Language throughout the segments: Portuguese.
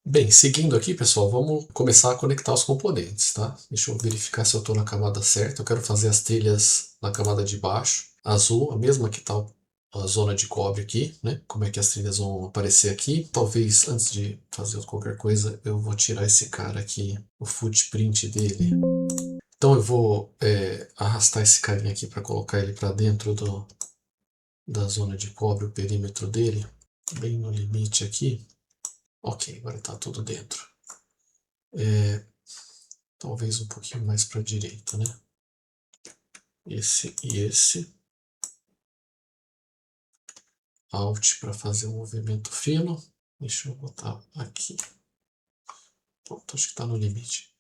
Bem, seguindo aqui, pessoal, vamos começar a conectar os componentes, tá? Deixa eu verificar se eu estou na camada certa. Eu quero fazer as trilhas na camada de baixo, azul, a mesma que está a zona de cobre aqui, né? Como é que as trilhas vão aparecer aqui. Talvez, antes de fazer qualquer coisa, eu vou tirar esse cara aqui, o footprint dele. Então eu vou arrastar esse carinha aqui para colocar ele para dentro da zona de cobre, o perímetro dele, bem no limite aqui. Ok, agora está tudo dentro. Talvez um pouquinho mais para a direita, né? Esse e esse. Alt para fazer um movimento fino. Deixa eu botar aqui. Pronto, acho que está no limite.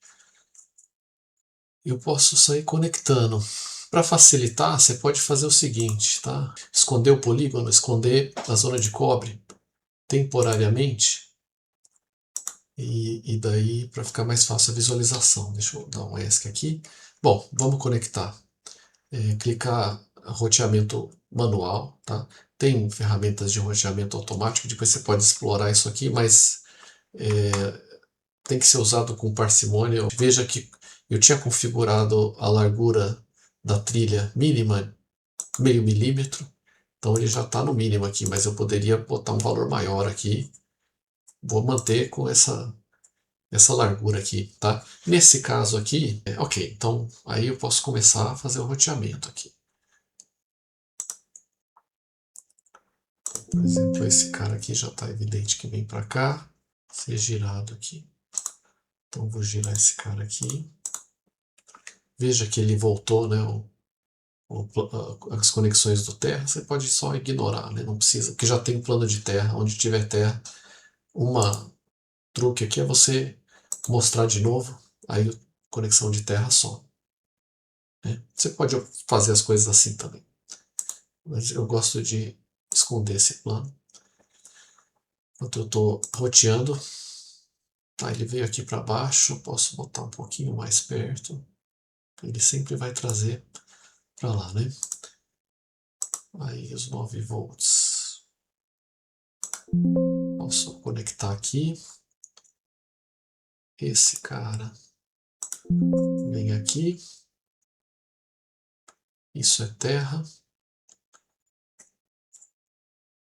Eu posso sair conectando. Para facilitar, você pode fazer o seguinte, tá? Esconder o polígono, esconder a zona de cobre temporariamente. E daí, para ficar mais fácil a visualização. Deixa eu dar um ESC aqui. Bom, vamos conectar. Clicar roteamento manual, tá? Tem ferramentas de roteamento automático, depois você pode explorar isso aqui, mas tem que ser usado com parcimônia. Veja que eu tinha configurado a largura da trilha mínima, meio milímetro, então ele já está no mínimo aqui, mas eu poderia botar um valor maior aqui. Vou manter com essa largura aqui, tá? Nesse caso aqui, ok, então aí eu posso começar a fazer o roteamento aqui. Por exemplo, esse cara aqui já está evidente que vem para cá, ser girado aqui. Então vou girar esse cara aqui. Veja que ele voltou, né? As conexões do terra, você pode só ignorar, né? Não precisa, porque já tem um plano de terra. Onde tiver terra, uma truque aqui é você mostrar de novo, aí conexão de terra só. Né? Você pode fazer as coisas assim também, mas eu gosto de esconder esse plano. Enquanto eu estou roteando, tá, ele veio aqui para baixo, posso botar um pouquinho mais perto. Ele sempre vai trazer para lá, né? Aí os 9 volts. Posso conectar aqui. Esse cara vem aqui. Isso é terra.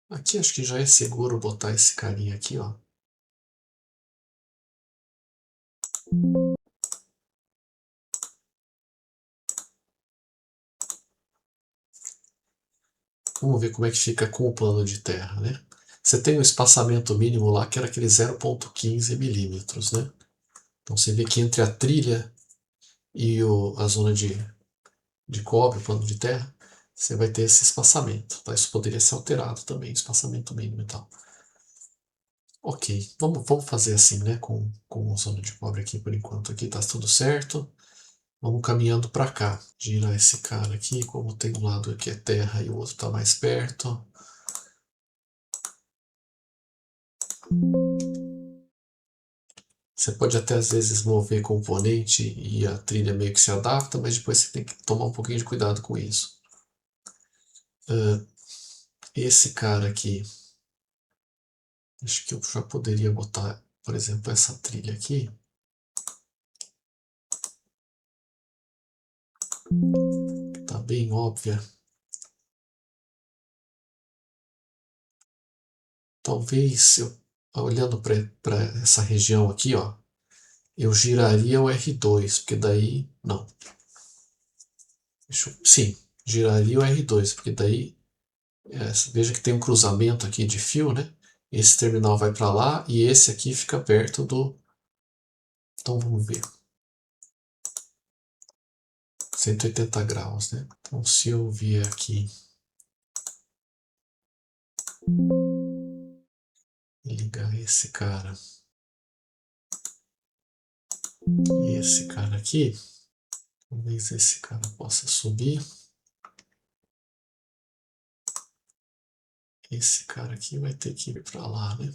Aqui acho que já é seguro botar esse carinha aqui, ó. Vamos ver como é que fica com o plano de terra, né? Você tem um espaçamento mínimo lá que era aquele 0,15 milímetros, né? Então você vê que entre a trilha e a zona de cobre, o plano de terra, você vai ter esse espaçamento. Tá? Isso poderia ser alterado também, espaçamento mínimo e tal. Ok, vamos fazer assim, né? Com a zona de cobre aqui por enquanto. Aqui tá tudo certo. Vamos caminhando para cá. Girar esse cara aqui, como tem um lado aqui é terra e o outro está mais perto. Você pode até às vezes mover componente e a trilha meio que se adapta, mas depois você tem que tomar um pouquinho de cuidado com isso. Esse cara aqui, acho que eu já poderia botar, por exemplo, essa trilha aqui. Tá bem óbvia. Talvez, olhando para essa região aqui, ó, eu giraria o R2, porque daí... Não. Sim, giraria o R2, porque daí... veja que tem um cruzamento aqui de fio, né? Esse terminal vai para lá e esse aqui fica perto do... Então vamos ver. 180 graus, né? Então se eu vier aqui e ligar esse cara e esse cara aqui, talvez esse cara possa subir. Esse cara aqui vai ter que ir para lá, né?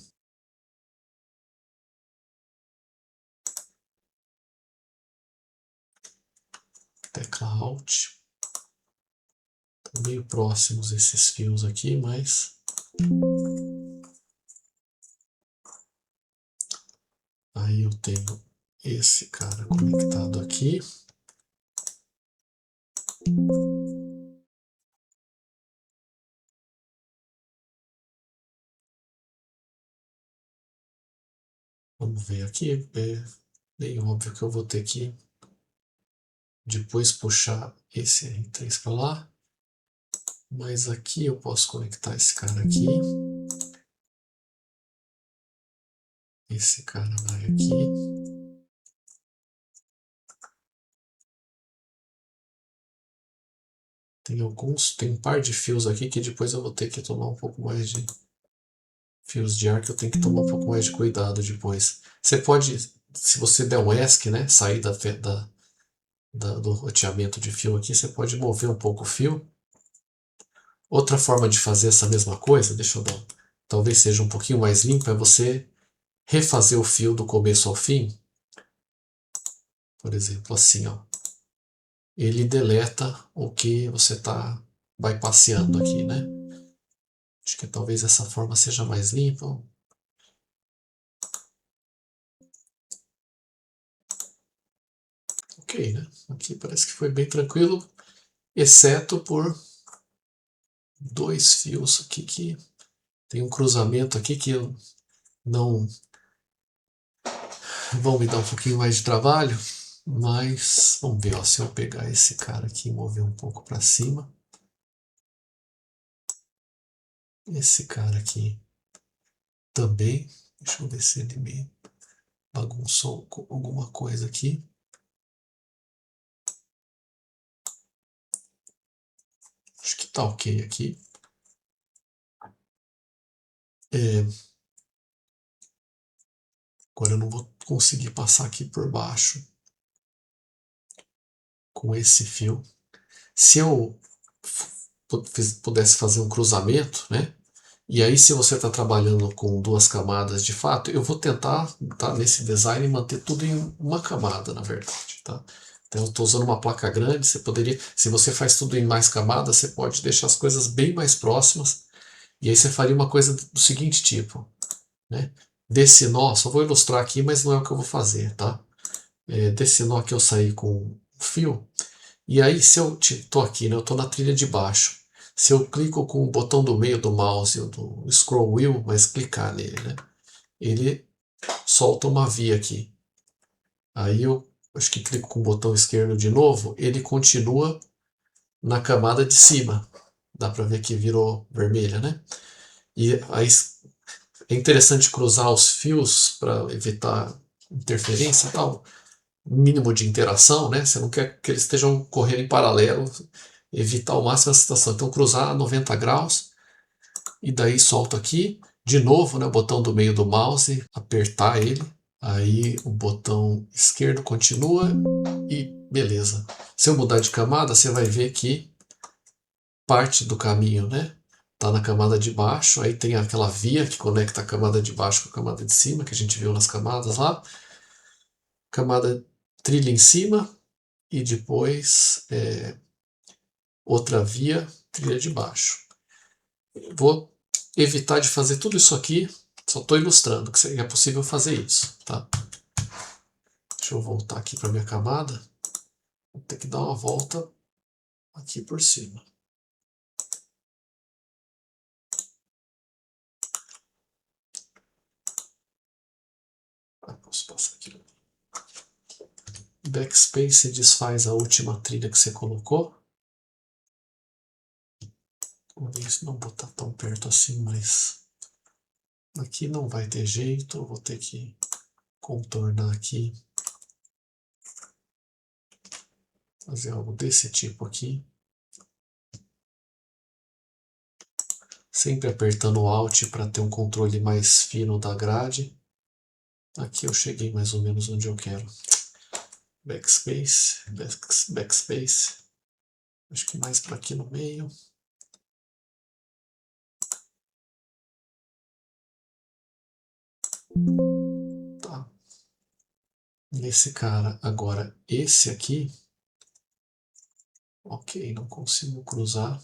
Tecla Alt. Estão meio próximos esses fios aqui, mas Aí eu tenho esse cara conectado aqui. Vamos ver aqui. É bem óbvio que eu vou ter que depois puxar esse R3 para lá. Mas aqui eu posso conectar esse cara aqui. Esse cara vai aqui. Tem um par de fios aqui que depois eu vou ter que tomar um pouco mais de fios de ar, que eu tenho que tomar um pouco mais de cuidado depois. Você pode, se você der um ESC, né, sair do roteamento de fio aqui, você pode mover um pouco o fio. Outra forma de fazer essa mesma coisa, deixa eu dar, talvez seja um pouquinho mais limpo, é você refazer o fio do começo ao fim. Por exemplo, assim, ó. Ele deleta o que você vai passeando aqui, né? Acho que talvez essa forma seja mais limpa. Ok, né? Aqui parece que foi bem tranquilo, exceto por dois fios aqui que tem um cruzamento aqui que eu não vão me dar um pouquinho mais de trabalho, mas vamos ver, ó, se eu pegar esse cara aqui e mover um pouco para cima, esse cara aqui também, deixa eu ver se ele me bagunçou alguma coisa aqui. Acho que tá ok aqui. Agora eu não vou conseguir passar aqui por baixo com esse fio. Se eu pudesse fazer um cruzamento, né? E aí, se você está trabalhando com duas camadas de fato, eu vou tentar, tá, nesse design, manter tudo em uma camada, na verdade, tá? Então, eu estou usando uma placa grande, você poderia, se você faz tudo em mais camadas, você pode deixar as coisas bem mais próximas, e aí você faria uma coisa do seguinte tipo, né? Desse nó, só vou ilustrar aqui, mas não é o que eu vou fazer, tá? Desse nó que eu saí com o fio, e aí, se eu estou aqui, né, eu estou na trilha de baixo. Se eu clico com o botão do meio do mouse, do scroll wheel, mas clicar nele, né, ele solta uma via aqui. Aí eu acho que clico com o botão esquerdo de novo, ele continua na camada de cima. Dá para ver que virou vermelha, né? E aí é interessante cruzar os fios para evitar interferência e tal. Mínimo de interação, né? Você não quer que eles estejam correndo em paralelo, evitar ao máximo essa situação. Então cruzar a 90 graus e daí solto aqui. De novo, né, o botão do meio do mouse, apertar ele. Aí o botão esquerdo continua e beleza. Se eu mudar de camada, você vai ver que parte do caminho, né, tá na camada de baixo. Aí tem aquela via que conecta a camada de baixo com a camada de cima, que a gente viu nas camadas lá. Camada trilha em cima, e depois outra via, trilha de baixo. Vou evitar de fazer tudo isso aqui, só estou ilustrando que é possível fazer isso, tá? Deixa eu voltar aqui para minha camada, vou ter que dar uma volta aqui por cima. Posso passar aqui. Backspace desfaz a última trilha que você colocou. Vou ver se não botar tão perto assim, mas aqui não vai ter jeito, vou ter que contornar aqui, fazer algo desse tipo aqui. Sempre apertando o Alt para ter um controle mais fino da grade. Aqui eu cheguei mais ou menos onde eu quero. Backspace, backspace. Acho que mais para aqui no meio. Tá. Nesse cara, agora esse aqui. Ok, não consigo cruzar.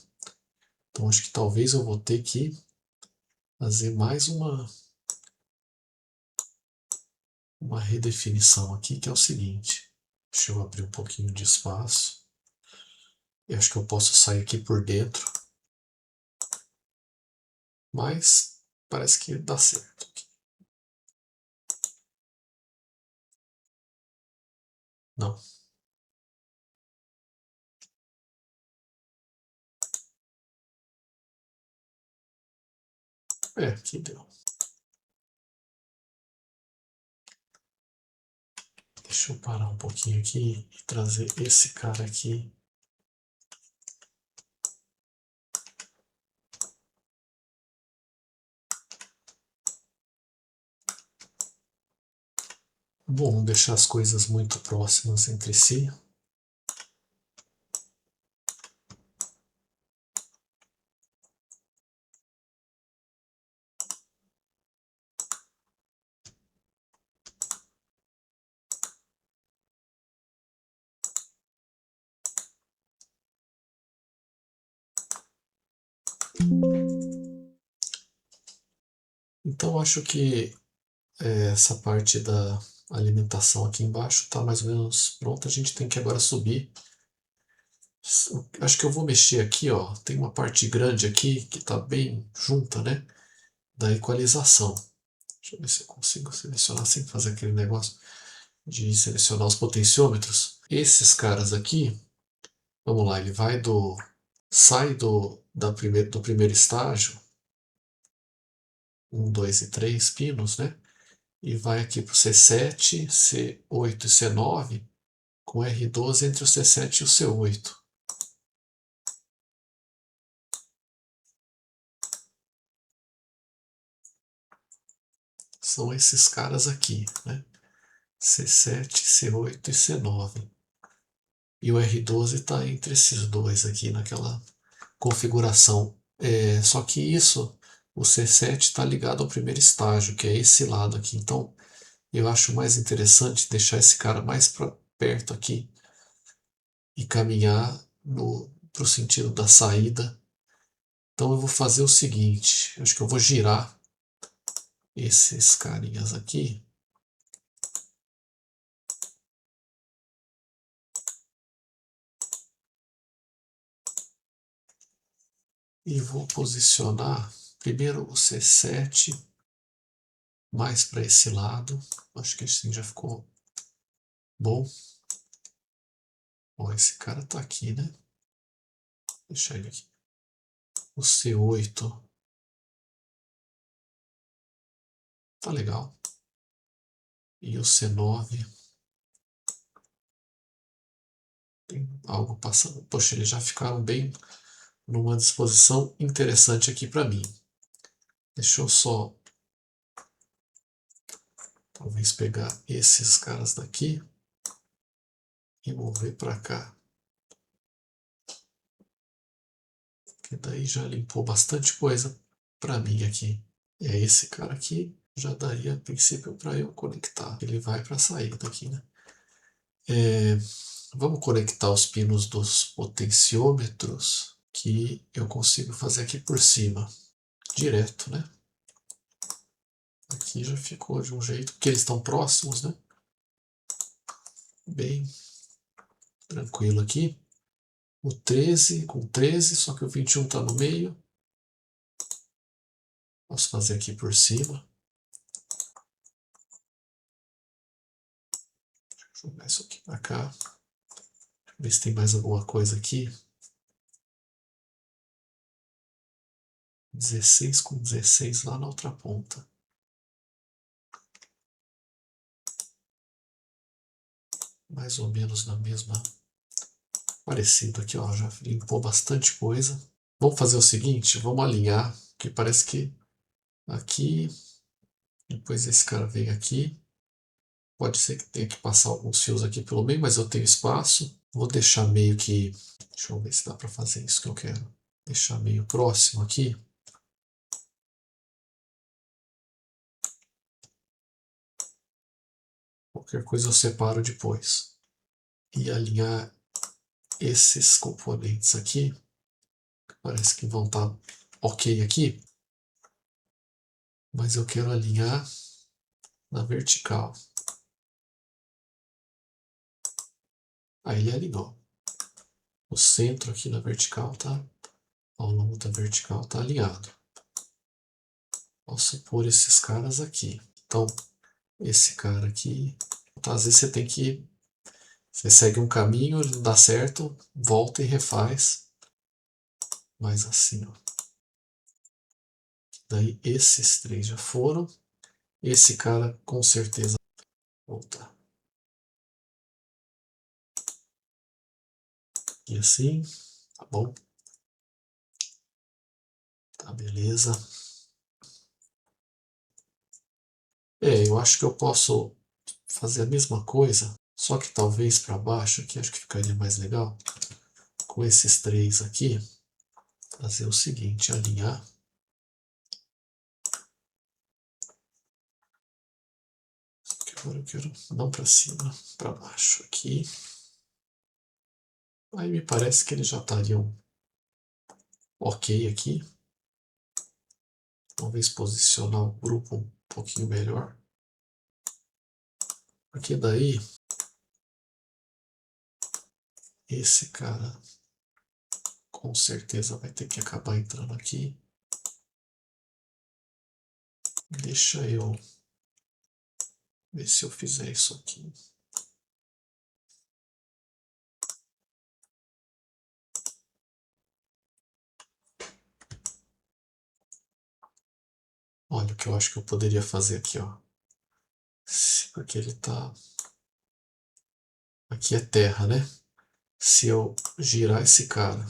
Então acho que talvez eu vou ter que fazer mais uma redefinição aqui, que é o seguinte. Deixa eu abrir um pouquinho de espaço. Eu acho que eu posso sair aqui por dentro. Mas parece que dá certo aqui. Não. É, aqui deu. Deixa eu parar um pouquinho aqui e trazer esse cara aqui. Bom, deixar as coisas muito próximas entre si. Então acho que essa parte da alimentação aqui embaixo está mais ou menos pronta. A gente tem que agora subir. Acho que eu vou mexer aqui, ó. Tem uma parte grande aqui que está bem junta, né? Da equalização. Deixa eu ver se eu consigo selecionar sem fazer aquele negócio de selecionar os potenciômetros. Esses caras aqui, vamos lá, ele vai sai do primeiro estágio, 1, 2 e 3 pinos, né? E vai aqui para o C7, C8 e C9, com R12 entre o C7 e o C8. São esses caras aqui, né? C7, C8 e C9. E o R12 está entre esses dois aqui naquela configuração. Só que isso, o C7 está ligado ao primeiro estágio, que é esse lado aqui. Então, eu acho mais interessante deixar esse cara mais para perto aqui e caminhar para o sentido da saída. Então eu vou fazer o seguinte, acho que eu vou girar esses carinhas aqui. E vou posicionar primeiro o C7 mais para esse lado. Acho que assim já ficou bom. Ó, esse cara tá aqui, né? Deixa ele aqui. O C8 tá legal. E o C9 tem algo passando. Poxa, eles já ficaram bem numa disposição interessante aqui para mim. Deixa eu só talvez pegar esses caras daqui e mover para cá. Que daí já limpou bastante coisa para mim aqui. É esse cara aqui, já daria a princípio para eu conectar. Ele vai para a saída aqui, né? Vamos conectar os pinos dos potenciômetros que eu consigo fazer aqui por cima, direto, né? Aqui já ficou de um jeito, porque eles estão próximos, né? Bem tranquilo aqui. O 13 com 13, só que o 21 está no meio. Posso fazer aqui por cima. Deixa eu jogar isso aqui para cá. Ver se tem mais alguma coisa aqui. 16 com 16 lá na outra ponta. Mais ou menos na mesma. Parecido aqui, ó. Já limpou bastante coisa. Vamos fazer o seguinte, vamos alinhar, que parece que aqui, depois esse cara vem aqui. Pode ser que tenha que passar alguns fios aqui pelo meio, mas eu tenho espaço. Vou deixar meio que... Deixa eu ver se dá para fazer isso que eu quero. Deixar meio próximo aqui. Qualquer coisa eu separo depois. E alinhar esses componentes aqui. Parece que vão estar ok aqui. Mas eu quero alinhar na vertical. Aí ele alinhou. O centro aqui na vertical tá, ao longo da vertical tá alinhado. Posso pôr esses caras aqui. Então, esse cara aqui, então, às vezes você tem que, você segue um caminho, ele não dá certo, volta e refaz. Mas assim, ó. Daí esses três já foram. Esse cara com certeza voltar. E assim, tá bom? Tá, beleza. Eu acho que eu posso fazer a mesma coisa, só que talvez para baixo aqui, acho que ficaria mais legal. Com esses três aqui, fazer o seguinte, alinhar. Agora eu quero não para cima, para baixo aqui. Aí me parece que eles já estariam ok aqui. Talvez posicionar o grupo um pouquinho melhor. Porque daí, esse cara com certeza vai ter que acabar entrando aqui. Deixa eu ver se eu fizer isso aqui. Olha o que eu acho que eu poderia fazer aqui, ó. Porque ele tá... Aqui é terra, né? Se eu girar esse cara...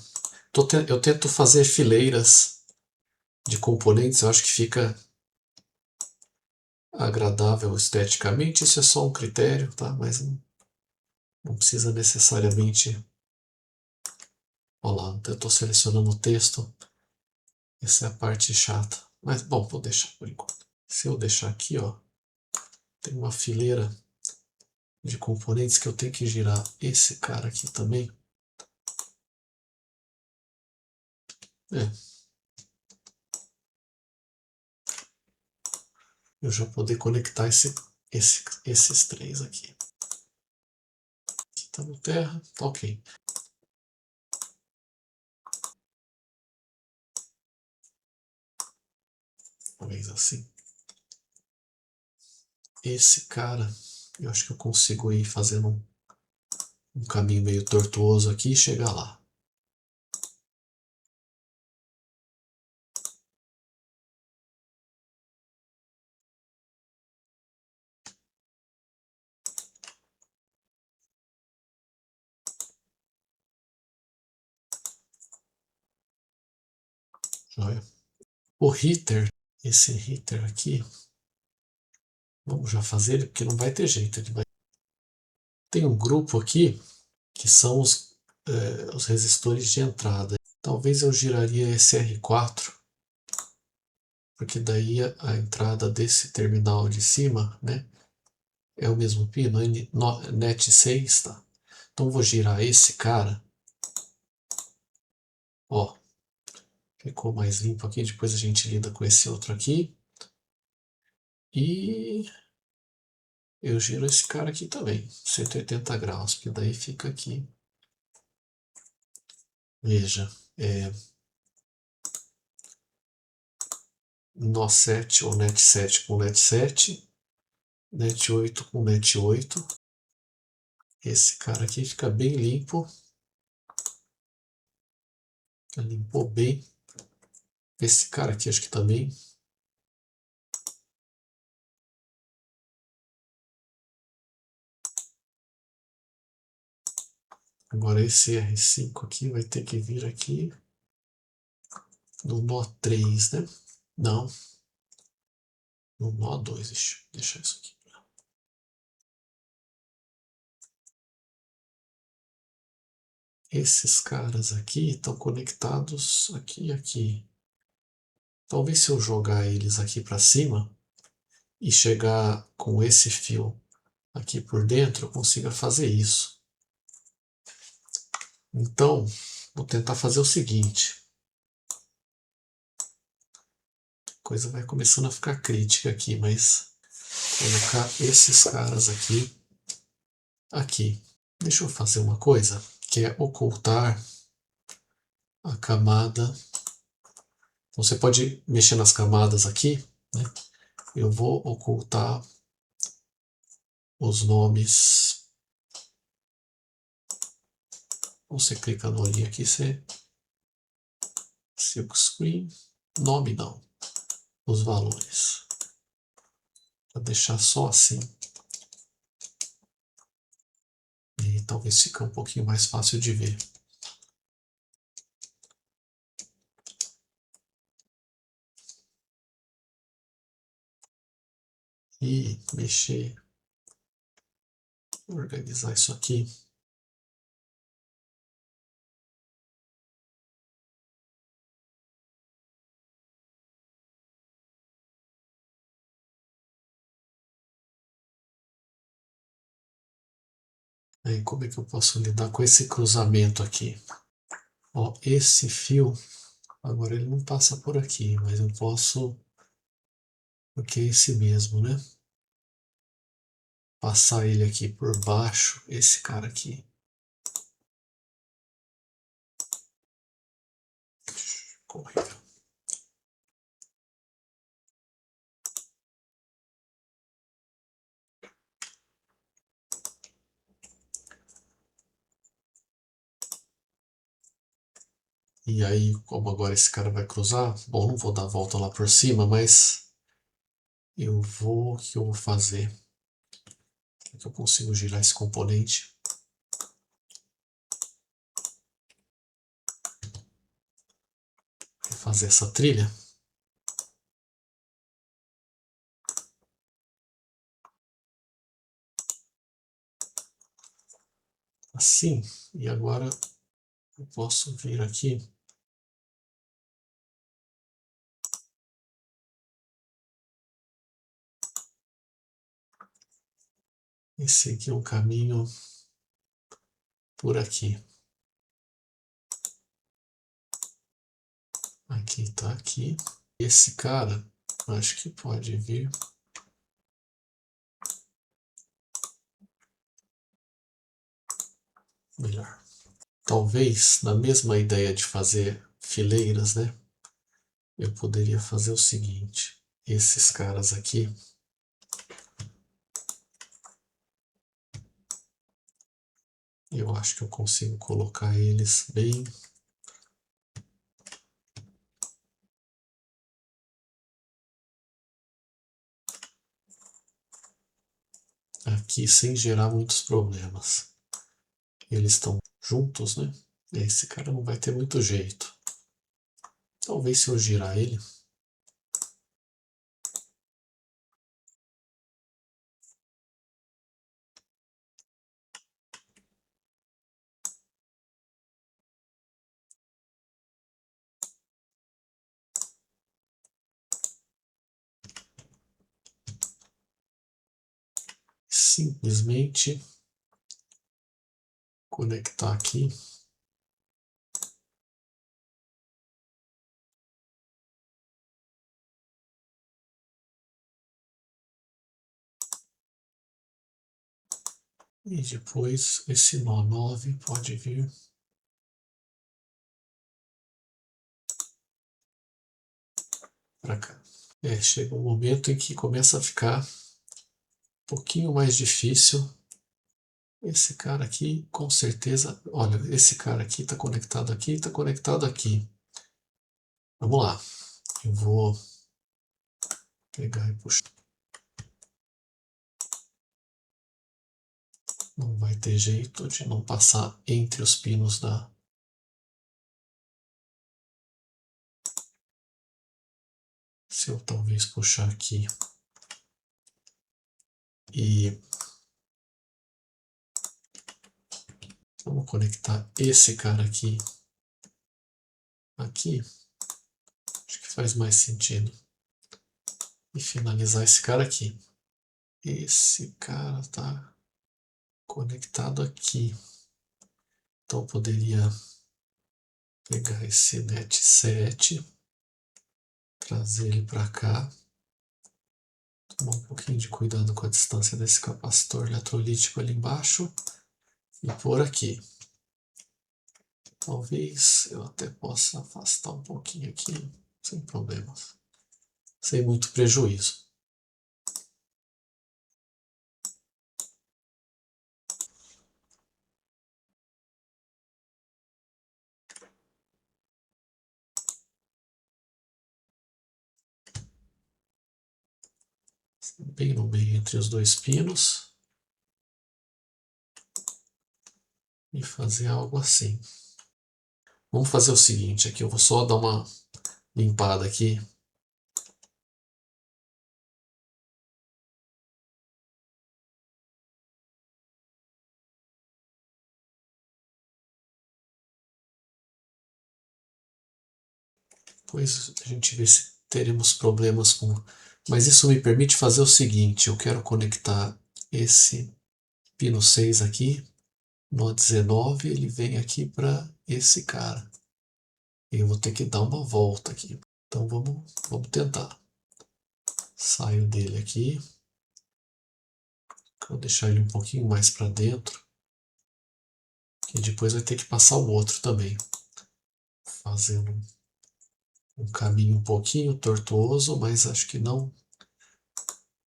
Eu tento fazer fileiras de componentes, eu acho que fica agradável esteticamente. Isso é só um critério, tá? Mas não precisa necessariamente... Olha lá, eu estou selecionando o texto. Essa é a parte chata. Mas, bom, vou deixar por enquanto. Se eu deixar aqui, ó, tem uma fileira de componentes que eu tenho que girar esse cara aqui também. Eu já poder conectar esses três aqui. Aqui tá no terra, tá ok. Talvez assim. Esse cara, eu acho que eu consigo ir fazendo um caminho meio tortuoso aqui e chegar lá. Olha. O hitter, esse hitter aqui, vamos já fazer ele, porque não vai ter jeito. Tem um grupo aqui que são os resistores de entrada. Talvez eu giraria esse R4, porque daí a entrada desse terminal de cima, né, é o mesmo pino, NET 6, tá? Então vou girar esse cara, ó, ficou mais limpo aqui, depois a gente lida com esse outro aqui. E eu giro esse cara aqui também, 180 graus, porque daí fica aqui. Veja, nó 7 ou NET 7 com NET 7, NET 8 com NET 8. Esse cara aqui fica bem limpo. Limpou bem. Esse cara aqui acho que também. Agora esse R5 aqui vai ter que vir aqui no nó 3, né? Não. No nó 2, deixa eu deixar isso aqui. Esses caras aqui estão conectados aqui e aqui. Talvez se eu jogar eles aqui para cima e chegar com esse fio aqui por dentro, eu consiga fazer isso. Então, vou tentar fazer o seguinte. A coisa vai começando a ficar crítica aqui, mas colocar esses caras aqui. Deixa eu fazer uma coisa, que é ocultar a camada. Então, você pode mexer nas camadas aqui, né? Eu vou ocultar os nomes. Você clica no olhinho aqui, você silk screen, nome não, os valores. Vou deixar só assim. E talvez fique um pouquinho mais fácil de ver. E mexer, organizar isso aqui. Aí como é que eu posso lidar com esse cruzamento aqui? Ó, esse fio, agora ele não passa por aqui, mas eu posso, porque é esse mesmo, né? Passar ele aqui por baixo, esse cara aqui. Correu. E aí, como agora esse cara vai cruzar, bom, não vou dar a volta lá por cima, mas o que eu vou fazer? Como é que eu consigo girar esse componente? Vou fazer essa trilha. Assim, e agora eu posso vir aqui. E seguir um caminho por aqui. Aqui tá aqui. Esse cara, acho que pode vir. Melhor. Talvez, na mesma ideia de fazer fileiras, né? Eu poderia fazer o seguinte. Esses caras aqui. Eu acho que eu consigo colocar eles bem aqui sem gerar muitos problemas. Eles estão juntos, né? Esse cara não vai ter muito jeito. Talvez se eu girar ele. Simplesmente conectar aqui. E depois esse nó 9 pode vir para cá. Chega um momento em que começa a ficar um pouquinho mais difícil. Esse cara aqui, com certeza, olha, esse cara aqui está conectado aqui, está conectado aqui. Vamos lá, eu vou pegar e puxar. Não vai ter jeito de não passar entre os pinos da... Se eu talvez puxar aqui e vamos conectar esse cara aqui, aqui, acho que faz mais sentido. E finalizar esse cara aqui. Esse cara tá conectado aqui. Então eu poderia pegar esse net 7, trazer ele para cá. Tomar um pouquinho de cuidado com a distância desse capacitor eletrolítico ali embaixo. e por aqui. Talvez eu até possa afastar um pouquinho aqui, sem problemas, sem muito prejuízo. Bem no meio entre os dois pinos. E fazer algo assim. Vamos fazer o seguinte, aqui eu vou só dar uma limpada aqui. Depois a gente vê se teremos problemas com... Mas isso me permite fazer o seguinte, eu quero conectar esse pino 6 aqui, no 19, ele vem aqui para esse cara. Eu vou ter que dar uma volta aqui. Então vamos tentar. Saio dele aqui. Vou deixar ele um pouquinho mais para dentro. E depois vai ter que passar o outro também. Fazendo um caminho um pouquinho tortuoso, mas acho que não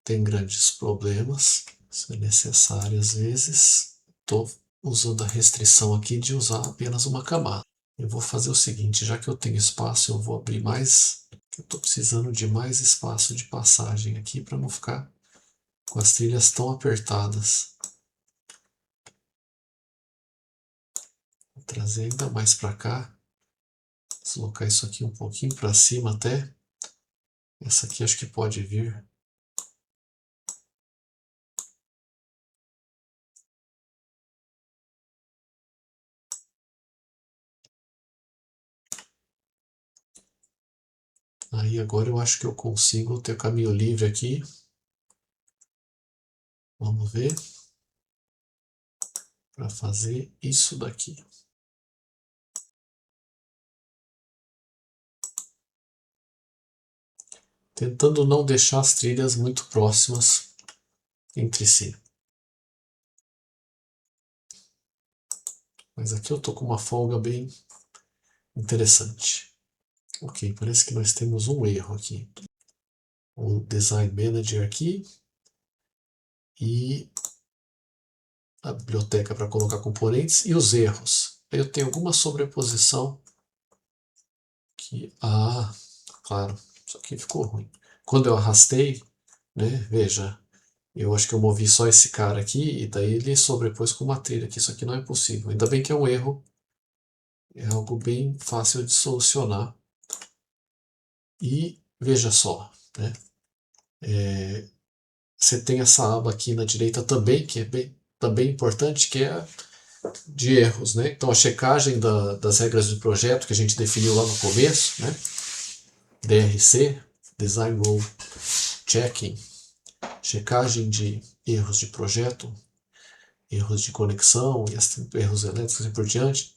tem grandes problemas. Isso é necessário às vezes. Estou usando a restrição aqui de usar apenas uma camada. Eu vou fazer o seguinte, já que eu tenho espaço, eu vou abrir mais. Eu estou precisando de mais espaço de passagem aqui para não ficar com as trilhas tão apertadas. Vou trazer ainda mais para cá. Deslocar isso aqui um pouquinho para cima até. Essa aqui acho que pode vir. Aí agora eu acho que eu consigo ter caminho livre aqui. Vamos ver. Para fazer isso daqui. Tentando não deixar as trilhas muito próximas entre si. Mas aqui eu tô com uma folga bem interessante. Ok, parece que nós temos um erro aqui. O Design Manager aqui e a biblioteca para colocar componentes e os erros. Eu tenho alguma sobreposição que... Ah, claro, isso aqui ficou ruim. Quando eu arrastei, né, veja, eu acho que eu movi só esse cara aqui e daí ele sobrepôs com uma trilha, que isso aqui não é possível. Ainda bem que é um erro, é algo bem fácil de solucionar. E veja só, né, você tem essa aba aqui na direita também, que é também importante, que é de erros, né? Então a checagem das regras de projeto que a gente definiu lá no começo, né? DRC, Design Rule Checking, checagem de erros de projeto, erros de conexão, erros elétricos e por diante.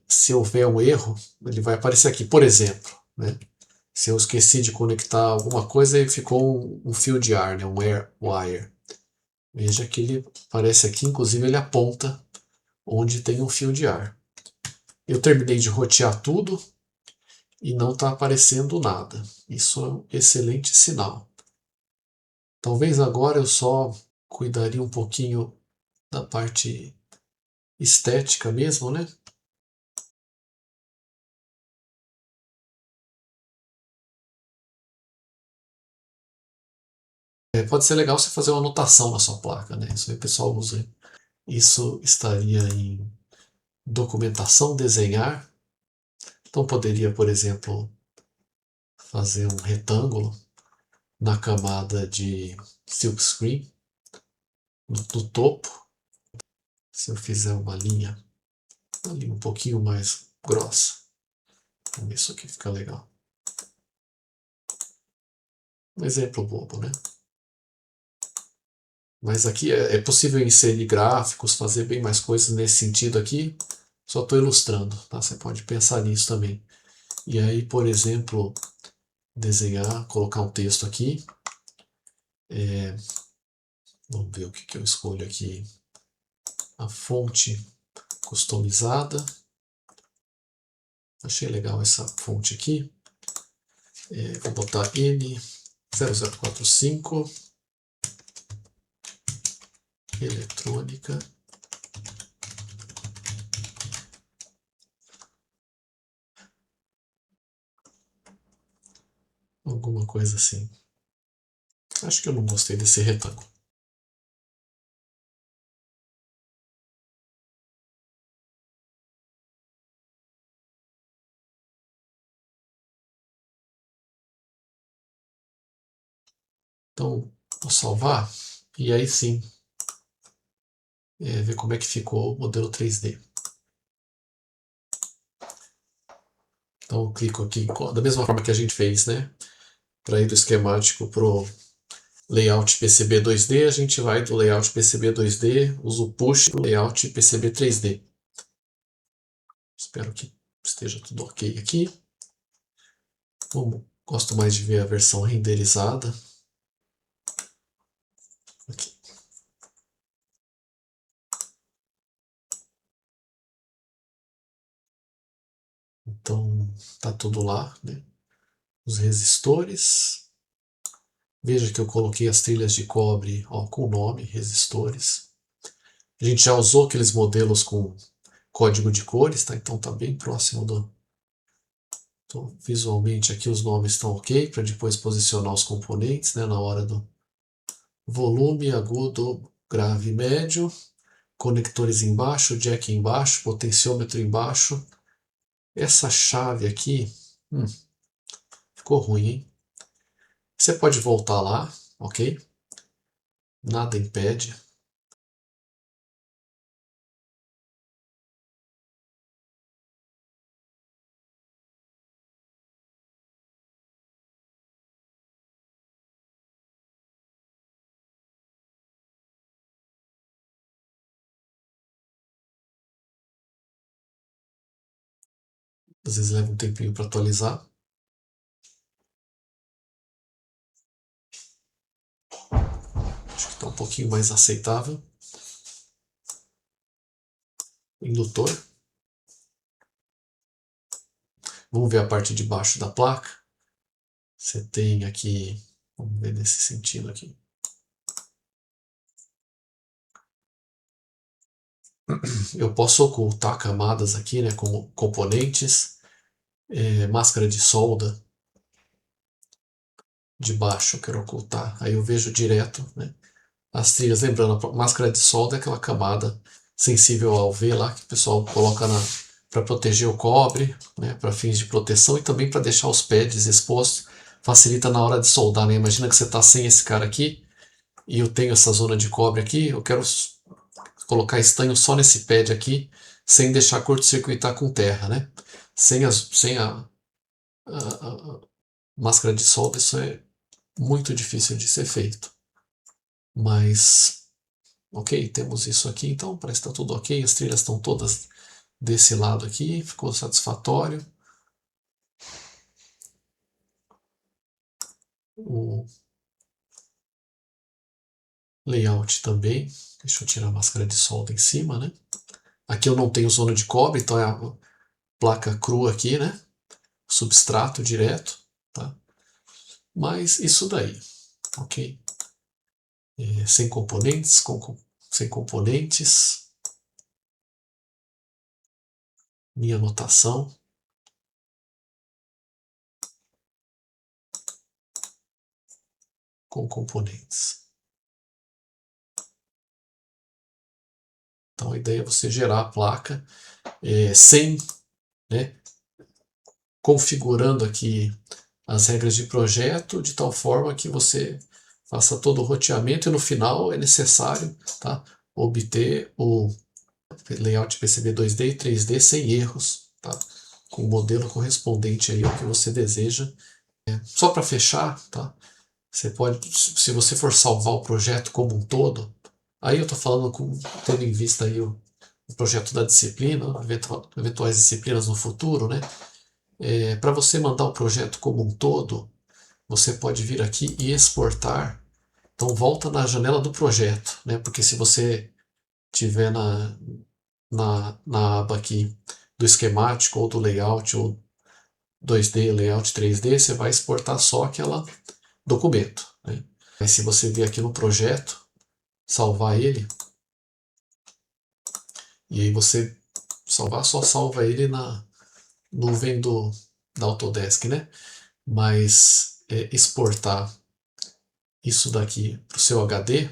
Se houver um erro, ele vai aparecer aqui, por exemplo, né? Se eu esqueci de conectar alguma coisa e ficou um fio de ar, né? Um air wire. Veja que ele aparece aqui, inclusive ele aponta onde tem um fio de ar. Eu terminei de rotear tudo e não está aparecendo nada. Isso é um excelente sinal. Talvez agora eu só cuidaria um pouquinho da parte estética mesmo, né? Pode ser legal você fazer uma anotação na sua placa, né? Isso aí o pessoal usa. Isso estaria em documentação, desenhar. Então poderia, por exemplo, fazer um retângulo na camada de silkscreen no topo. Se eu fizer uma linha ali um pouquinho mais grossa, vamos ver se isso aqui fica legal. Um exemplo bobo, né? Mas aqui é possível inserir gráficos, fazer bem mais coisas nesse sentido aqui. Só estou ilustrando, tá? Você pode pensar nisso também. E aí, por exemplo, desenhar, colocar um texto aqui. Vamos ver o que eu escolho aqui. a fonte customizada. Achei legal essa fonte aqui. Vou botar N0045 eletrônica. Alguma coisa assim. Acho que eu não gostei desse retângulo. Então, vou salvar e aí sim ver como é que ficou o modelo 3D. Então eu clico aqui, da mesma forma que a gente fez, né? Para ir do esquemático para o layout PCB 2D, a gente vai do layout PCB 2D, usa o push do layout PCB 3D. Espero que esteja tudo ok aqui. Gosto mais de ver a versão renderizada. Aqui. Então tá tudo lá, né? Os resistores. Veja que eu coloquei as trilhas de cobre com o nome, resistores. A gente já usou aqueles modelos com código de cores, tá? Então tá bem próximo do... Então, visualmente aqui os nomes estão ok, para depois posicionar os componentes, né, na hora do volume, agudo, grave e médio, conectores embaixo, jack embaixo, potenciômetro embaixo. Essa chave aqui, ficou ruim, hein? Você pode voltar lá, ok? Nada impede. Às vezes leva um tempinho para atualizar. Acho que está um pouquinho mais aceitável. Indutor. Vamos ver a parte de baixo da placa. Você tem aqui, vamos ver nesse sentido aqui. Eu posso ocultar camadas aqui, né, como componentes, máscara de solda de baixo eu quero ocultar. Aí eu vejo direto, né, as trilhas. Lembrando, a máscara de solda é aquela camada sensível ao UV lá que o pessoal coloca para proteger o cobre, né, para fins de proteção e também para deixar os pads expostos. Facilita na hora de soldar, né? Imagina que você está sem esse cara aqui e eu tenho essa zona de cobre aqui, eu quero colocar estanho só nesse pad aqui, sem deixar curto-circuitar com terra, né? Sem a máscara de solda, isso é muito difícil de ser feito. Mas, ok, temos isso aqui, então parece que está tudo ok, as trilhas estão todas desse lado aqui, ficou satisfatório. O layout também, deixa eu tirar a máscara de solda em cima, né? Aqui eu não tenho zona de cobre, então é a placa crua aqui, né? Substrato direto, tá? Mas isso daí, ok? Sem componentes, sem componentes. Minha anotação. Com componentes. Então a ideia é você gerar a placa sem, né, configurando aqui as regras de projeto de tal forma que você faça todo o roteamento e no final é necessário, tá, obter o layout PCB 2D e 3D sem erros, tá, com o modelo correspondente aí ao que você deseja. Só para fechar, tá, você pode, se você for salvar o projeto como um todo, aí eu estou falando tendo em vista aí o projeto da disciplina, eventuais disciplinas no futuro, né? Para você mandar o projeto como um todo, você pode vir aqui e exportar. Então volta na janela do projeto, né? Porque se você tiver na aba aqui do esquemático ou do layout ou 2D, layout 3D, você vai exportar só aquele documento, né? Mas se você vir aqui no projeto, salvar ele, e aí você salvar, só salva ele na nuvem da Autodesk, né? Mas exportar isso daqui para o seu HD,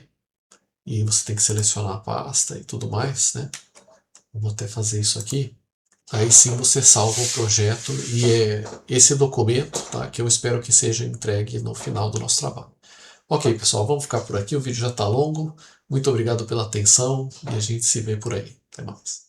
e você tem que selecionar a pasta e tudo mais, né? Vou até fazer isso aqui. Aí sim você salva o projeto e é esse documento, tá, que eu espero que seja entregue no final do nosso trabalho. Ok, pessoal, vamos ficar por aqui. O vídeo já está longo. Muito obrigado pela atenção e a gente se vê por aí. Até mais.